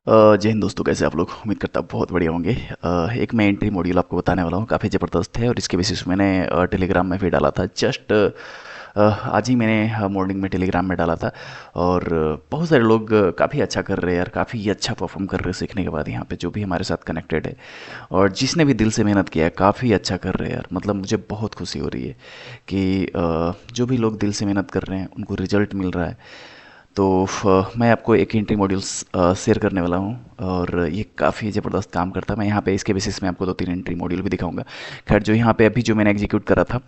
जय हिंद दोस्तों, कैसे आप लोग? उम्मीद करता हूँ बहुत बढ़िया होंगे। एक मैं एंट्री मॉड्यूल आपको बताने वाला हूँ, काफ़ी ज़बरदस्त है और इसके बेसिस मैंने टेलीग्राम में भी डाला था। जस्ट आज ही मैंने मॉर्निंग में टेलीग्राम में डाला था और बहुत सारे लोग काफ़ी अच्छा कर रहे हैं यार, काफ़ी अच्छा परफॉर्म कर रहे हैं सीखने के बाद यहाँ पे, जो भी हमारे साथ कनेक्टेड है और जिसने भी दिल से मेहनत किया है काफ़ी अच्छा कर रहे हैं यार। मतलब मुझे बहुत खुशी हो रही है कि जो भी लोग दिल से मेहनत कर रहे हैं उनको रिजल्ट मिल रहा है। तो मैं आपको एक एंट्री मॉड्यूल्स शेयर करने वाला हूँ और ये काफ़ी ज़बरदस्त काम करता है। मैं यहाँ पे इसके बेसिस में आपको 2-3 एंट्री मॉड्यूल भी दिखाऊंगा। खैर, जो यहाँ पे अभी जो मैंने एग्जीक्यूट करा था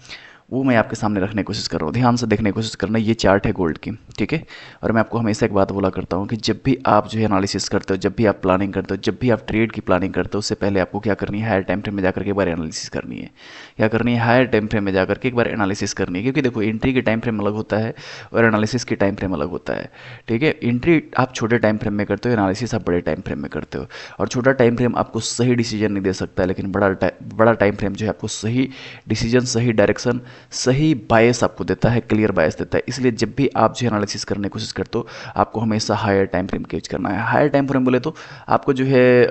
वो मैं आपके सामने रखने की कोशिश कर रहा हूँ। ध्यान से देखने की कोशिश करना, ये चार्ट है गोल्ड की, ठीक है। और मैं आपको हमेशा एक बात बोला करता हूँ कि जब भी आप जो है एनालिसिस करते हो, जब भी आप प्लानिंग करते हो, जब भी आप ट्रेड की प्लानिंग करते हो, उससे पहले आपको क्या करनी है, हायर टाइम फ्रेम में जाकर के एक बार एनालिसिस करनी है। क्या करनी है? हायर टाइम फ्रेम में जाकर के एक बार एनालिसिस करनी है। क्योंकि देखो, एंट्री के टाइम फ्रेम अलग होता है और एनालिसिस की टाइम फ्रेम अलग होता है, ठीक है। एंट्री आप छोटे टाइम फ्रेम में करते हो, एनालिसिस आप बड़े टाइम फ्रेम में करते हो। और छोटा टाइम फ्रेम आपको सही डिसीजन नहीं दे सकता है, लेकिन बड़ा टाइम फ्रेम जो है आपको सही डिसीजन, सही डायरेक्शन, सही बायस आपको देता है, क्लियर बायस देता है। इसलिए जब भी आप जो एनालिसिस करने की कोशिश करते हो, आपको हमेशा हायर टाइम फ्रेम का यूज करना है। हायर टाइम फ्रेम बोले तो आपको जो है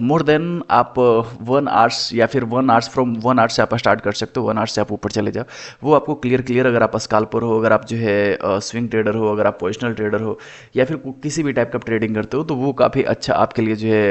मोर देन आप 1 आवर्स या फिर 1 आवर्स, फ्रॉम 1 आवर्स से आप स्टार्ट कर सकते हो, 1 आवर्स से आप ऊपर चले जाओ। वो आपको क्लियर क्लियर, अगर आप स्काल्पर हो, अगर आप जो है स्विंग ट्रेडर हो, अगर आप पोजिशनल ट्रेडर हो या फिर किसी भी टाइप का ट्रेडिंग करते हो, तो वो काफ़ी अच्छा आपके लिए जो है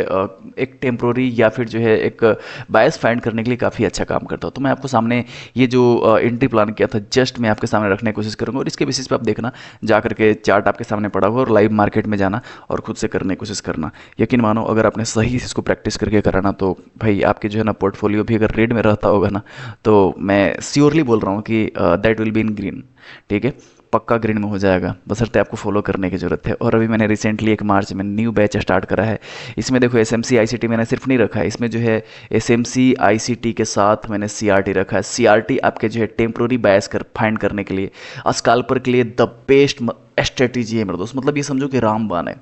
एक टेम्प्रोरी या फिर जो है एक बायस फाइंड करने के लिए काफ़ी अच्छा काम करता हो। तो मैं आपको सामने ये जो एंट्री प्लान किया था, जस्ट मैं आपके सामने रखने की कोशिश करूंगा और इसके बेसिस पे आप देखना, जा करके चार्ट आपके सामने पड़ा हुआ और लाइव मार्केट में जाना और खुद से करने की कोशिश करना। यकीन मानो, अगर आपने सही से इसको प्रैक्टिस करके कराना तो भाई आपके जो है ना पोर्टफोलियो भी अगर रेड में रहता होगा ना, तो मैं श्योरली बोल रहा हूँ कि that will be in green, ठीक है। पक्का ग्रीन में हो जाएगा, बशर्ते आपको फॉलो करने की ज़रूरत है। और अभी मैंने रिसेंटली 1 मार्च में न्यू बैच स्टार्ट करा है। इसमें देखो, एस एम सी आई सी टी मैंने सिर्फ नहीं रखा है, इसमें जो है एस एम सी आई सी टी के साथ मैंने सी आर टी रखा है। सी आर टी आपके जो है टेम्प्रोरी बायस कर फाइंड करने के लिए, स्काल्पर के लिए द बेस्ट स्ट्रेटेजी है मेरे दोस्त। मतलब ये समझो कि रामबाण है।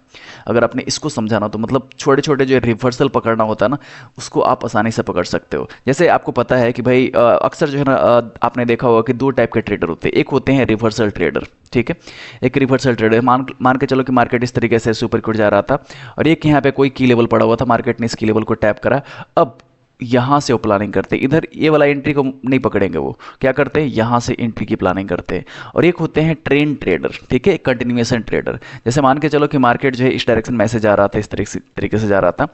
अगर आपने इसको समझाना तो मतलब छोटे छोटे जो रिवर्सल पकड़ना होता है ना, उसको आप आसानी से पकड़ सकते हो। जैसे आपको पता है कि भाई अक्सर जो है ना, आपने देखा होगा कि दो टाइप के ट्रेडर होते हैं। एक होते हैं रिवर्सल ट्रेडर, ठीक है। एक रिवर्सल ट्रेडर, मान मान के चलो कि मार्केट इस तरीके से सुपर इक्विट जा रहा था और एक यहाँ पे कोई की लेवल पड़ा हुआ था, मार्केट ने इस की लेवल को टैप करा। अब यहाँ से वो प्लानिंग करते हैं, इधर ये वाला एंट्री को नहीं पकड़ेंगे। वो क्या करते हैं, यहाँ से एंट्री की प्लानिंग करते हैं। और एक होते हैं ट्रेंड ट्रेडर, ठीक है, कंटिन्यूएशन ट्रेडर। जैसे मान के चलो कि मार्केट जो है इस डायरेक्शन में ऐसे जा रहा था, इस तरीके से जा रहा था,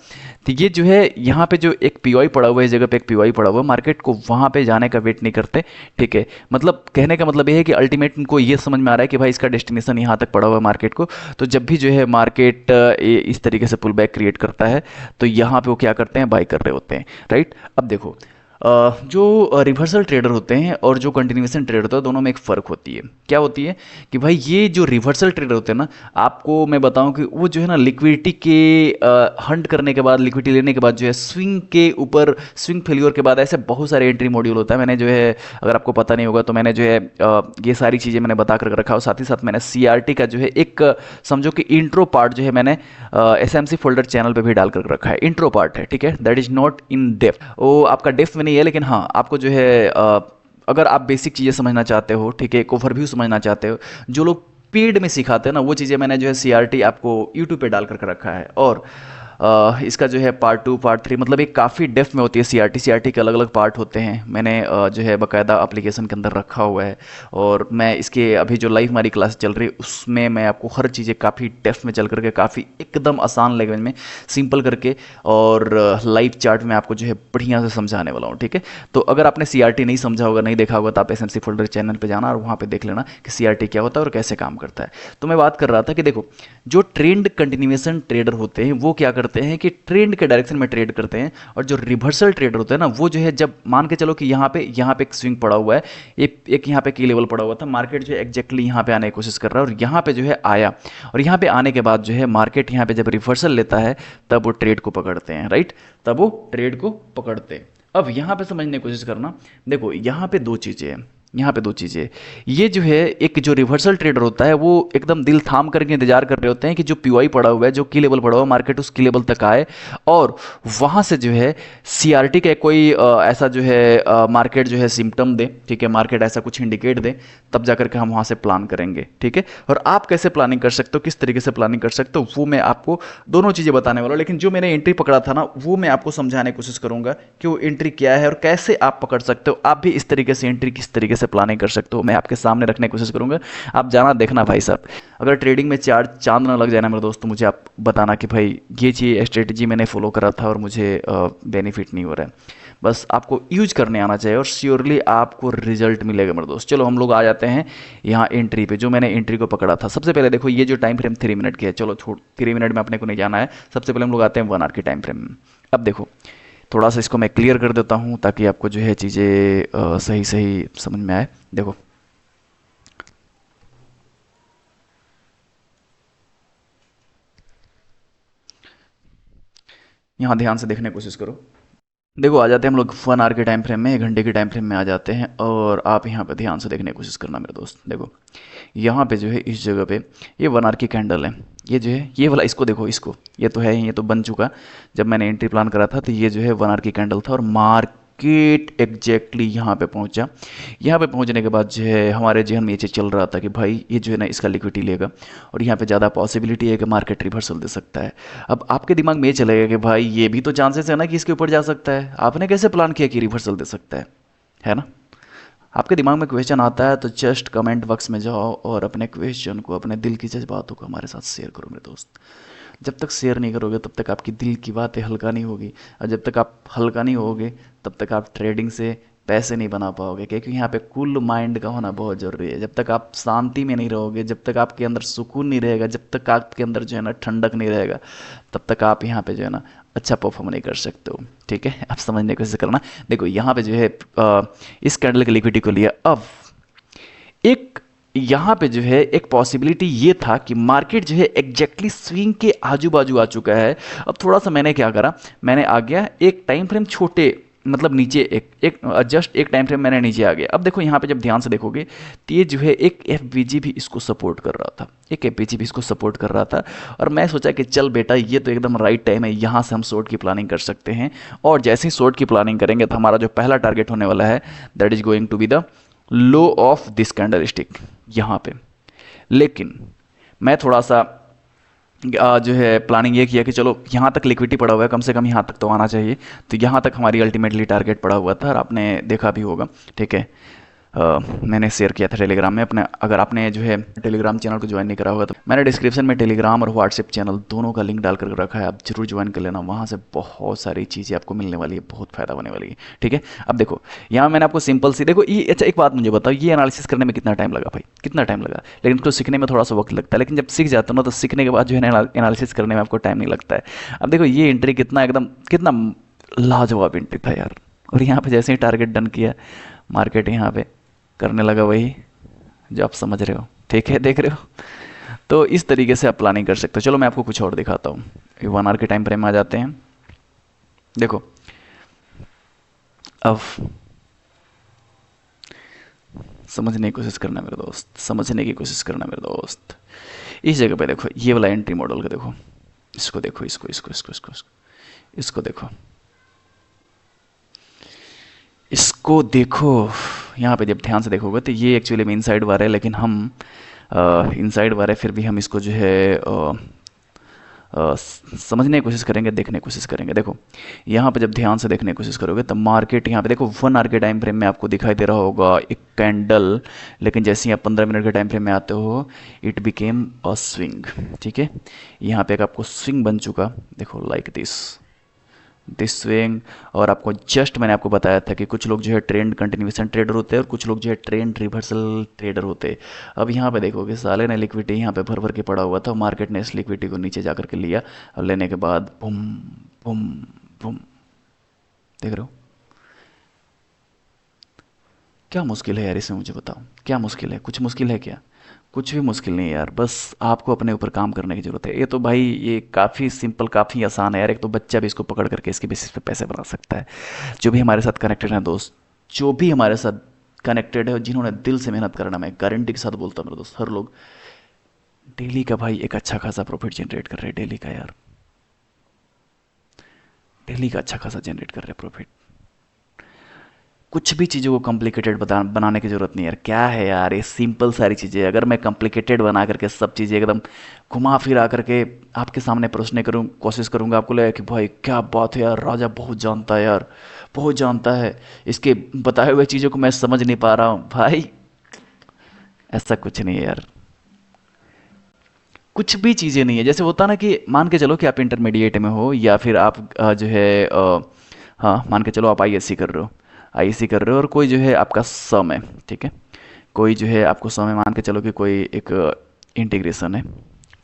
तो ये जो है यहाँ पे जो एक पीओआई पड़ा हुआ है, इस जगह पे एक पीओआई पड़ा हुआ है, मार्केट को वहाँ पे जाने का वेट नहीं करते, ठीक है। मतलब कहने का मतलब ये है कि अल्टीमेट उनको ये समझ में आ रहा है कि भाई इसका डेस्टिनेशन यहाँ तक पड़ा हुआ है मार्केट को। तो जब भी जो है मार्केट इस तरीके से पुल बैक क्रिएट करता है, तो यहाँ पे वो क्या करते हैं, बाई कर रहे होते हैं, राइट। अब देखो, जो रिवर्सल ट्रेडर होते हैं और जो कंटिन्यूएशन ट्रेडर होता है, दोनों में एक फ़र्क होती है। क्या होती है कि भाई ये जो रिवर्सल ट्रेडर होते हैं ना, आपको मैं बताऊं कि वो जो है ना लिक्विडिटी के हंट करने के बाद, लिक्विडिटी लेने के बाद जो है स्विंग के ऊपर, स्विंग फेल्योर के बाद ऐसे बहुत सारे एंट्री मॉड्यूल होता है। मैंने जो है, अगर आपको पता नहीं होगा तो मैंने जो है ये सारी चीज़ें मैंने बता कर रखा और साथ ही साथ मैंने सीआरटी का जो है एक समझो कि इंट्रो पार्ट जो है मैंने S M C folder channel पे भी डाल कर रखा है। इंट्रो पार्ट है, ठीक है, that is not in depth. वो आपका डेप्थ में नहीं है, लेकिन हाँ आपको जो है अगर आप बेसिक चीज़ें समझना चाहते हो, ठीक है, एक ओवरव्यू समझना चाहते हो, जो लोग पेड में सिखाते हैं ना, वो चीज़ें मैंने जो है सीआरटी आपको यूट्यूब पे डाल कर रखा है। और इसका जो है पार्ट 2 पार्ट 3, मतलब एक काफ़ी डेप्थ में होती है सीआरटी। सीआरटी के अलग अलग पार्ट होते हैं, मैंने जो है बाकायदा एप्लीकेशन के अंदर रखा हुआ है। और मैं इसके अभी जो लाइव हमारी क्लास चल रही है उसमें मैं आपको हर चीज़ें काफ़ी डेप्थ में चल करके, काफ़ी एकदम आसान लैंग्वेज में, सिंपल करके और लाइव चार्ट में आपको जो है बढ़िया से समझाने वाला हूँ, ठीक है। तो अगर आपने सीआरटी नहीं समझा होगा, नहीं देखा होगा, तो आप एसएमसी फोल्डर चैनल पे जाना और वहाँ पे देख लेना कि सीआरटी क्या होता है और कैसे काम करता है। तो मैं बात कर रहा था कि देखो, जो ट्रेंड कंटिन्यूएशन ट्रेडर होते हैं वो क्या करते हैं कि ट्रेंड के डायरेक्शन में ट्रेड करते हैं। और जो रिवर्सल ट्रेडर होते हैं ना, वो जो है जब मान के चलो कि यहाँ पे एक स्विंग पड़ा हुआ है, एक यहाँ पे की लेवल पड़ा हुआ था, मार्केट जो है एग्जैक्टली यहाँ पे आने की कोशिश कर रहा है और यहाँ पे जो है आया, और यहाँ पे आने के बाद जो है मार्केट यहाँ पे जब रिवर्सल लेता है तब वो ट्रेड को पकड़ते हैं, राइट, तब वो ट्रेड को पकड़ते हैं। अब यहाँ पे समझने की कोशिश करना, देखो यहाँ पे दो चीज़ें हैं। यहाँ पे दो चीज़ें, ये जो है एक जो रिवर्सल ट्रेडर होता है वो एकदम दिल थाम करके इंतजार कर रहे होते हैं कि जो पीओआई पड़ा हुआ है, जो की लेवल पड़ा हुआ है, मार्केट उस की लेवल तक आए और वहाँ से जो है सीआरटी का कोई ऐसा जो है मार्केट जो है सिम्टम दे, ठीक है, मार्केट ऐसा कुछ इंडिकेट दे, तब जाकर के हम वहाँ से प्लान करेंगे, ठीक है। और आप कैसे प्लानिंग कर सकते हो, किस तरीके से प्लानिंग कर सकते हो, वो मैं आपको दोनों चीज़ें बताने वाला हूँ। लेकिन जो मैंने एंट्री पकड़ा था ना, वो मैं आपको समझाने की कोशिश करूंगा कि वो एंट्री क्या है और कैसे आप पकड़ सकते हो। आप भी इस तरीके से एंट्री किस तरीके से प्लानिंग कर सकते हो, मैं आपके सामने रखने की कोशिश करूंगा। आप जाना देखना भाई साहब, अगर ट्रेडिंग में चार चांद ना लग जाए ना मेरे दोस्त, तो मुझे आप बताना कि भाई ये चीज़ स्ट्रेटेजी मैंने फॉलो करा था और मुझे बेनिफिट नहीं हो रहा है। बस आपको यूज करने आना चाहिए और श्योरली आपको रिजल्ट मिलेगा मेरे दोस्त। चलो हम लोग आ जाते हैं यहाँ एंट्री पे, जो मैंने एंट्री को पकड़ा था। सबसे पहले देखो ये जो टाइम फ्रेम 3 मिनट की है, चलो छोड़ 3 मिनट में अपने को नहीं जाना है, सबसे पहले हम लोग आते हैं 1 आवर के टाइम फ्रेम में। अब देखो थोड़ा सा इसको मैं क्लियर कर देता हूँ ताकि आपको जो है चीज़ें सही सही समझ में आए। देखो यहाँ ध्यान से देखने की कोशिश करो। देखो आ जाते हैं हम लोग 1 आवर के टाइम फ्रेम में, 1 घंटे के टाइम फ्रेम में आ जाते हैं और आप यहाँ पे ध्यान से देखने की कोशिश करना मेरे दोस्त। देखो यहाँ पे जो है इस जगह पे ये 1 आवर की कैंडल है, ये जो है ये वाला, इसको देखो, इसको ये तो है, ये तो बन चुका। जब मैंने एंट्री प्लान करा था तो ये जो है 1 आवर की कैंडल था और मार्केट एग्जैक्टली यहाँ पे पहुँचा। यहाँ पे पहुँचने के बाद जो है हमारे जहन में ये चीज़ चल रहा था कि भाई ये जो है ना इसका लिक्विडिटी लेगा और यहाँ पे ज़्यादा पॉसिबिलिटी है कि मार्केट रिवर्सल दे सकता है। अब आपके दिमाग में ये चलेगा कि भाई ये भी तो चांसेस है ना कि इसके ऊपर जा सकता है, आपने कैसे प्लान किया कि रिवर्सल दे सकता है ना। आपके दिमाग में क्वेश्चन आता है तो जस्ट कमेंट बॉक्स में जाओ और अपने क्वेश्चन को, अपने दिल की जज्बातों को हमारे साथ शेयर करो मेरे दोस्त। जब तक शेयर नहीं करोगे तब तक आपकी दिल की बातें हल्का नहीं होगी, और जब तक आप हल्का नहीं होगे तब तक आप ट्रेडिंग से पैसे नहीं बना पाओगे, क्योंकि यहाँ पे कूल माइंड का होना बहुत ज़रूरी है। जब तक आप शांति में नहीं रहोगे, जब तक आपके अंदर सुकून नहीं रहेगा, जब तक आपके अंदर जो है ना ठंडक नहीं रहेगा, तब तक आप यहाँ पे जो है ना अच्छा परफॉर्म नहीं कर सकते हो, ठीक है। आप समझने की कोशिश करना। देखो यहाँ पे जो है इस कैंडल की लिक्विडिटी को लिया। अब एक यहाँ पे जो है एक पॉसिबिलिटी ये था कि मार्केट जो है एग्जैक्टली स्विंग के आजू बाजू आ चुका है। अब थोड़ा सा मैंने क्या करा, मैंने आ गया एक टाइम फ्रेम छोटे, मतलब नीचे एक एक जस्ट एक टाइम फ्रेम मैंने नीचे आ गया। अब देखो यहाँ पे जब ध्यान से देखोगे तो ये जो है एक एफ भी इसको सपोर्ट कर रहा था, एक एफ भी इसको सपोर्ट कर रहा था। और मैं सोचा कि चल बेटा ये तो एकदम राइट टाइम है, यहाँ से हम शॉर्ट की प्लानिंग कर सकते हैं। और जैसे ही शॉर्ट की प्लानिंग करेंगे तो हमारा जो पहला टारगेट होने वाला है that is going to be the low of this candlestick यहाँ पे। लेकिन मैं थोड़ा सा जो है प्लानिंग ये किया कि चलो यहाँ तक लिक्विडिटी पड़ा हुआ है, कम से कम यहाँ तक तो आना चाहिए। तो यहाँ तक हमारी अल्टीमेटली टारगेट पड़ा हुआ था और आपने देखा भी होगा, ठीक है। मैंने शेयर किया था टेलीग्राम में अपने। अगर आपने जो है टेलीग्राम चैनल को ज्वाइन नहीं करा होगा तो मैंने डिस्क्रिप्शन में टेलीग्राम और व्हाट्सएप चैनल दोनों का लिंक डाल कर रखा है, आप जरूर ज्वाइन कर लेना। वहाँ से बहुत सारी चीज़ें आपको मिलने वाली है, बहुत फ़ायदा होने वाली है, ठीक है। अब देखो यहाँ मैंने आपको सिंपल सी, देखो ये अच्छा एक बात मुझे बताओ, ये एनालिसिस करने में कितना टाइम लगा भाई, कितना टाइम लगा। लेकिन उसको सीखने में थोड़ा सा वक्त लगता है, लेकिन जब सीख जाते हो ना तो सीखने के बाद जो है एनालिसिस करने में आपको टाइम नहीं लगता है। अब देखो ये एंट्री कितना एकदम कितना लाजवाब एंट्री था यार। और यहाँ पे जैसे ही टारगेट डन किया, मार्केट यहाँ पे करने लगा वही जो आप समझ रहे हो, ठीक है, देख रहे हो। तो इस तरीके से आप प्लानिंग कर सकते हो। चलो मैं आपको कुछ और दिखाता हूँ। 1 आवर के टाइम फ्रेम में आ जाते हैं। देखो अब समझने की कोशिश करना मेरे दोस्त, समझने की कोशिश करना मेरे दोस्त। इस जगह पे देखो ये वाला एंट्री मॉडल का देखो, इसको देखो, इसको देखो, इसको देखो। यहाँ पे जब ध्यान से देखोगे तो ये एक्चुअली में इनसाइड वार है, लेकिन हम इनसाइड वार है फिर भी हम इसको जो है समझने की कोशिश करेंगे, देखने की कोशिश करेंगे। देखो यहाँ पे जब ध्यान से देखने की कोशिश करोगे तो मार्केट यहाँ पे देखो 1 आवर के टाइम फ्रेम में आपको दिखाई दे रहा होगा एक कैंडल, लेकिन जैसे ही आप 15 मिनट के टाइम फ्रेम में आते हो इट बिकेम अ स्विंग, ठीक है। यहाँ पे एक आपको स्विंग बन चुका, देखो लाइक दिस स्विंग। और आपको जस्ट मैंने आपको बताया था कि कुछ लोग जो है ट्रेंड कंटिन्यूएशन ट्रेडर होते हैं और कुछ लोग जो है ट्रेंड रिवर्सल ट्रेडर होते हैं। अब यहाँ पे देखोगे साले ने लिक्विडिटी यहाँ पे भर भर के पड़ा हुआ था, मार्केट ने इस लिक्विडिटी को नीचे जा करके लिया और लेने के बाद बुम बुम बुम, देख रहे हो। क्या मुश्किल है यार इसमें, मुझे बताओ क्या मुश्किल है, कुछ मुश्किल है क्या? कुछ भी मुश्किल नहीं है यार, बस आपको अपने ऊपर काम करने की ज़रूरत है। ये तो भाई ये काफ़ी सिंपल, काफ़ी आसान है यार। एक तो बच्चा भी इसको पकड़ करके इसके बेसिस पे पैसे बना सकता है। जो भी हमारे साथ कनेक्टेड हैं दोस्त, जो भी हमारे साथ कनेक्टेड है और जिन्होंने दिल से मेहनत करना, मैं गारंटी के साथ बोलता हूँ मेरे दोस्त, हर लोग डेली का भाई एक अच्छा खासा प्रॉफिट जनरेट कर रहे हैं। डेली का यार, डेली का अच्छा खासा जनरेट कर रहे हैं प्रॉफिट। कुछ भी चीज़ों को कॉम्प्लिकेटेड बनाने की ज़रूरत नहीं है यार। क्या है यार, ये सिंपल सारी चीज़ें, अगर मैं कॉम्प्लिकेटेड बना करके सब चीज़ें एकदम घुमा फिरा करके आपके सामने परोसने करूँ कोशिश करूँगा, आपको लगेगा कि भाई क्या बात है यार, राजा बहुत जानता है यार, बहुत जानता है, इसके बताए हुए चीज़ों को मैं समझ नहीं पा रहा हूँ। भाई ऐसा कुछ नहीं है यार, कुछ भी चीज़ें नहीं है। जैसे होता ना कि मान के चलो कि आप इंटरमीडिएट में हो, या फिर आप जो है हाँ मान के चलो आप आईएससी कर रहे हो, आईएससी कर रहे हो और कोई जो है आपका सम है, ठीक है, कोई जो है आपको सम है, मान के चलो कि कोई एक इंटीग्रेशन है,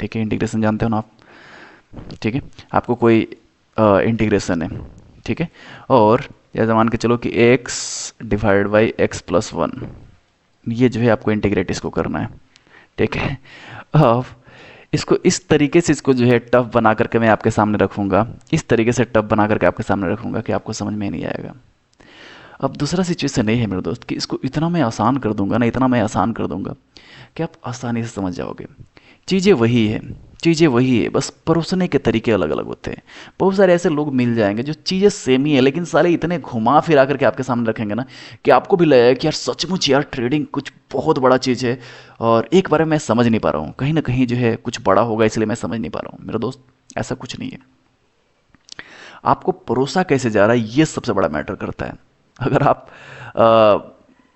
ठीक है, इंटीग्रेशन जानते हो ना आप, ठीक है, आपको कोई इंटीग्रेशन है, ठीक है, और जैसे मान के चलो कि x divide by x plus one, ये जो है आपको इंटीग्रेट इसको करना है, ठीक है। अब इसको इस तरीके से, इसको जो है टफ बना करके मैं आपके सामने रखूंगा, इस तरीके से टफ बना करके आपके सामने रखूंगा कि आपको समझ में नहीं आएगा। अब दूसरा सिचुएशन नहीं है मेरे दोस्त कि इसको इतना मैं आसान कर दूंगा ना, इतना मैं आसान कर दूंगा कि आप आसानी से समझ जाओगे। चीज़ें वही है, चीज़ें वही है, बस परोसने के तरीके अलग अलग होते हैं। बहुत सारे ऐसे लोग मिल जाएंगे जो चीज़ें सेम ही है, लेकिन साले इतने घुमा फिरा करके आपके सामने रखेंगे ना कि आपको भी लगेगा कि यार सचमुच यार ट्रेडिंग कुछ बहुत बड़ा चीज़ है, और एक बार मैं समझ नहीं पा रहा हूँ, कहीं ना कहीं जो है कुछ बड़ा होगा इसलिए मैं समझ नहीं पा रहा हूँ। मेरा दोस्त ऐसा कुछ नहीं है। आपको परोसा कैसे जा रहा है ये सबसे बड़ा मैटर करता है। अगर आप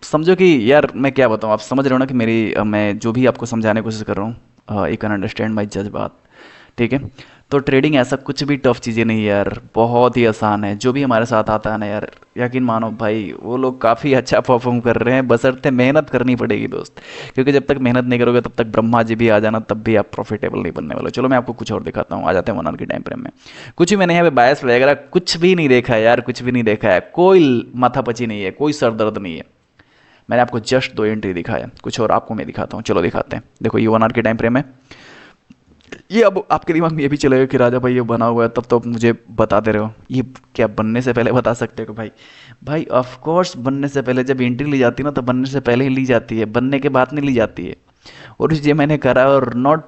समझो कि यार मैं क्या बताऊँ, आप समझ रहे हो ना कि मेरी मैं जो भी आपको समझाने की कोशिश कर रहा हूँ, यू कैन अंडरस्टैंड माई जज्बात, ठीक है। तो ट्रेडिंग ऐसा कुछ भी टफ चीज़ें नहीं है यार, बहुत ही आसान है। जो भी हमारे साथ आता है ना यार, यकीन मानो भाई वो लोग काफ़ी अच्छा परफॉर्म कर रहे हैं, बशर्ते मेहनत करनी पड़ेगी दोस्त, क्योंकि जब तक मेहनत नहीं करोगे तब तक ब्रह्मा जी भी आ जाना तब भी आप प्रॉफिटेबल नहीं बनने वाले। चलो मैं आपको कुछ और दिखाता हूँ, आ जाते हैं 1 आवर के टाइम फ्रेम में। कुछ भी मैंने यहाँ पे बायस वगैरह कुछ भी नहीं देखा है यार, कुछ भी नहीं देखा है, कोई माथापची नहीं है, कोई सर दर्द नहीं है। मैंने आपको जस्ट 2 एंट्री दिखाया, कुछ और आपको मैं दिखाता हूँ। चलो दिखाते हैं। देखो ये 1 आवर के टाइम फ्रेम है। ये अब आपके दिमाग में ये भी चलेगा कि राजा भाई ये बना हुआ है तब तो आप मुझे बता दे रहे हो, ये क्या बनने से पहले बता सकते हो? कि भाई भाई ऑफ कोर्स बनने से पहले, जब एंट्री ली जाती है ना तो बनने से पहले ही ली जाती है, बनने के बाद नहीं ली जाती है। और ये मैंने करा, और not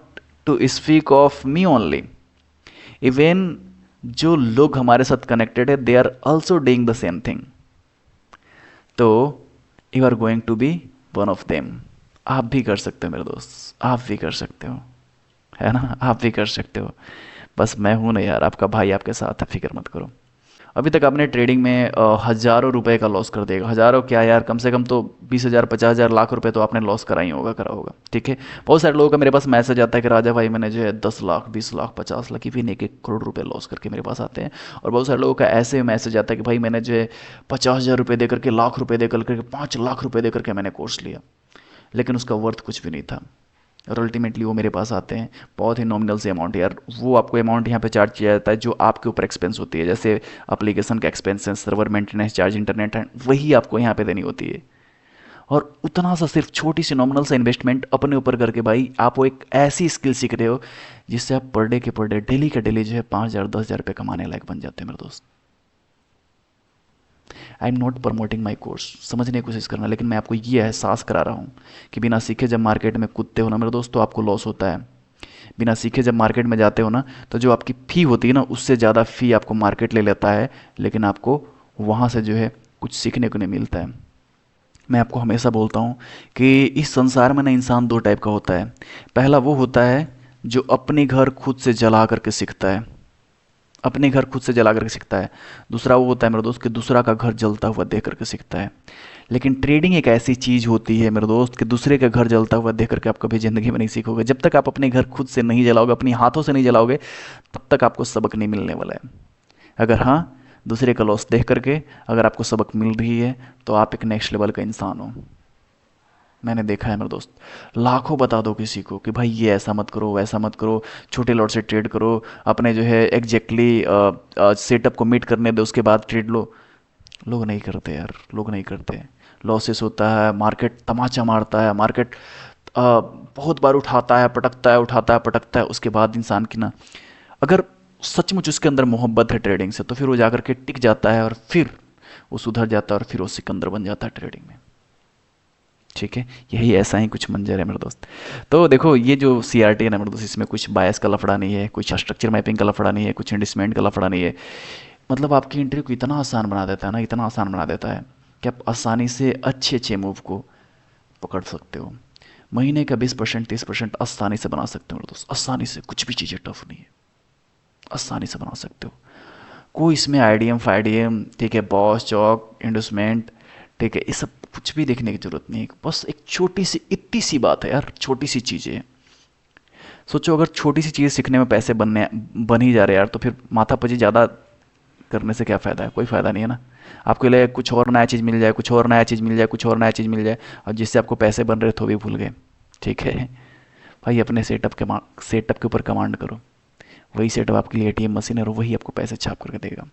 to speak of me only, even जो लोग हमारे साथ कनेक्टेड है they are also doing the same thing. तो you are going to be one of them. आप भी कर सकते हो मेरे दोस्त, आप भी कर सकते हो, है ना, आप भी कर सकते हो। बस मैं हूं ना यार, आपका भाई आपके साथ है, फिक्र मत करो। अभी तक आपने ट्रेडिंग में हज़ारों रुपए का लॉस कर देगा, हज़ारों क्या यार, कम से कम तो 20,000 50,000 लाख रुपए तो आपने लॉस करा ही होगा, करा होगा, ठीक है। बहुत सारे लोगों का मेरे पास मैसेज आता है कि राजा भाई मैंने जो है 10 लाख 20 लाख 50 लाख इवन 1-1 करोड़ रुपए लॉस करके मेरे पास आते हैं। और बहुत सारे लोगों का ऐसे मैसेज आता है कि भाई मैंने जो है 50,000 रुपये दे करके, लाख रुपये दे करके, 5 लाख रुपये दे करके मैंने कोर्स लिया, लेकिन उसका वर्थ कुछ भी नहीं था। और अल्टीमेटली वो मेरे पास आते हैं, बहुत ही नॉमिनल से अमाउंट यार, वो आपको अमाउंट यहाँ पे चार्ज किया जाता है जो आपके ऊपर एक्सपेंस होती है, जैसे एप्लीकेशन का एक्सपेंस है, सर्वर मेंटेनेंस चार्ज, इंटरनेट है, वही आपको यहाँ पे देनी होती है। और उतना सा सिर्फ छोटी सी नॉमिनल सा इन्वेस्टमेंट अपने ऊपर करके भाई आप वो एक ऐसी स्किल सीख रहे हो जिससे आप पर डे के पर डे, डेली का डेली जो है 5,000 10,000 रुपये कमाने लायक बन जाते हैं मेरे दोस्त। I am not promoting my course, समझने की कोशिश करना, लेकिन मैं आपको ये एहसास करा रहा हूँ कि बिना सीखे जब मार्केट में कूदते हो ना मेरे दोस्त तो आपको लॉस होता है। बिना सीखे जब मार्केट में जाते हो ना तो जो आपकी फ़ी होती है ना उससे ज़्यादा फ़ी आपको मार्केट ले लेता है, लेकिन आपको वहाँ से जो है कुछ सीखने को नहीं मिलता है। मैं आपको हमेशा बोलता हूँ कि इस संसार में ना इंसान 2 टाइप का होता है। पहला वो होता है जो अपने घर खुद से जला करके सीखता है, अपने घर खुद से जला करके सीखता है। दूसरा वो होता है मेरे दोस्त कि दूसरा का घर जलता हुआ देख करके सीखता है। लेकिन ट्रेडिंग एक ऐसी चीज़ होती है मेरे दोस्त कि दूसरे का घर जलता हुआ देख करके आप कभी ज़िंदगी में नहीं सीखोगे। जब तक आप अपने घर खुद से नहीं जलाओगे, अपनी हाथों से नहीं जलाओगे, तब तक आपको सबक नहीं मिलने वाला है। अगर हाँ, दूसरे का लॉस देख करके अगर आपको सबक मिल रही है तो आप एक नेक्स्ट लेवल का इंसान हो। मैंने देखा है मेरे दोस्त, लाखों बता दो किसी को कि भाई ये ऐसा मत करो वैसा मत करो, छोटे लॉट से ट्रेड करो, अपने जो है एग्जैक्टली सेटअप को मीट करने दो उसके बाद ट्रेड लो। लोग नहीं करते यार, लोग नहीं करते। लॉसेस होता है, मार्केट तमाचा मारता है, मार्केट बहुत बार उठाता है पटकता है, उठाता है पटकता है, उसके बाद इंसान की ना अगर सचमुच उसके अंदर मोहब्बत है ट्रेडिंग से तो फिर वो जाकर के टिक जाता है और फिर वो सुधर जाता है और फिर वो सिकंदर बन जाता है ट्रेडिंग में। ठीक है, यही ऐसा ही कुछ मंजर है मेरे दोस्त। तो देखो ये जो CRT है ना मेरे दोस्त, इसमें कुछ बायस का लफड़ा नहीं है, कुछ स्ट्रक्चर मैपिंग का लफड़ा नहीं है, कुछ इंडिसमेंट का लफड़ा नहीं है। मतलब आपकी इंटरव्यू को इतना आसान बना देता है ना, इतना आसान बना देता है कि आप आसानी से अच्छे अच्छे मूव को पकड़ सकते हो। महीने का 20% 30% आसानी से बना सकते हो मेरे दोस्त, आसानी से। कुछ भी चीज़ें टफ नहीं है, आसानी से बना सकते हो। कोई इसमें आईडीएम फाईडीएम, ठीक है, बॉस चौक इंडस्टमेंट, ठीक है, ये सब कुछ भी देखने की जरूरत नहीं है। बस एक छोटी सी इतनी सी बात है यार, छोटी सी चीज़ें हैं। सोचो अगर छोटी सी चीज़ सीखने में पैसे बन ही जा रहे यार, तो फिर माथापच्ची ज़्यादा करने से क्या फ़ायदा है? कोई फ़ायदा नहीं है ना। आपके लिए कुछ और नया चीज़ मिल जाए, कुछ और नया चीज़ मिल जाए, कुछ और नया चीज़ मिल जाए, और जिससे आपको पैसे बन रहे तो भी भूल गए। ठीक है भाई, अपने सेटअप के ऊपर कमांड करो। वही सेटअप आपके लिए ATM मशीन है और वही आपको पैसे छाप करके देगा।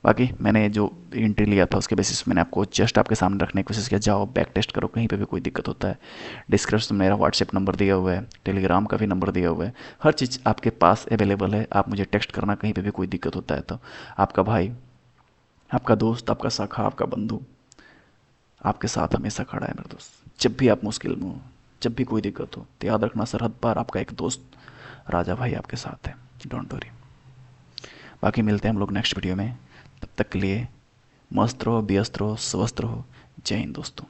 बाकी मैंने जो एंट्री लिया था उसके बेसिस मैंने आपको जस्ट आपके सामने रखने की कोशिश किया। जाओ बैक टेस्ट करो, कहीं पे भी कोई दिक्कत होता है। डिस्क्रिप्शन में मेरा व्हाट्सएप नंबर दिया हुआ है, टेलीग्राम का भी नंबर दिया हुआ है, हर चीज़ आपके पास अवेलेबल है। आप मुझे टेक्स्ट करना कहीं पे भी कोई दिक्कत होता है तो। आपका भाई, आपका दोस्त, आपका सखा, आपका बंधु आपके साथ हमेशा खड़ा है मेरे दोस्त। जब भी आप मुश्किल में हो, जब भी कोई दिक्कत हो, तो याद रखना सरहद पार आपका एक दोस्त राजा भाई आपके साथ है। Don't worry. बाकी मिलते हैं हम लोग नेक्स्ट वीडियो में। तब तक के लिए मस्त रहो, व्यस्त रहो, स्वस्थ रहो। जय हिंद दोस्तों।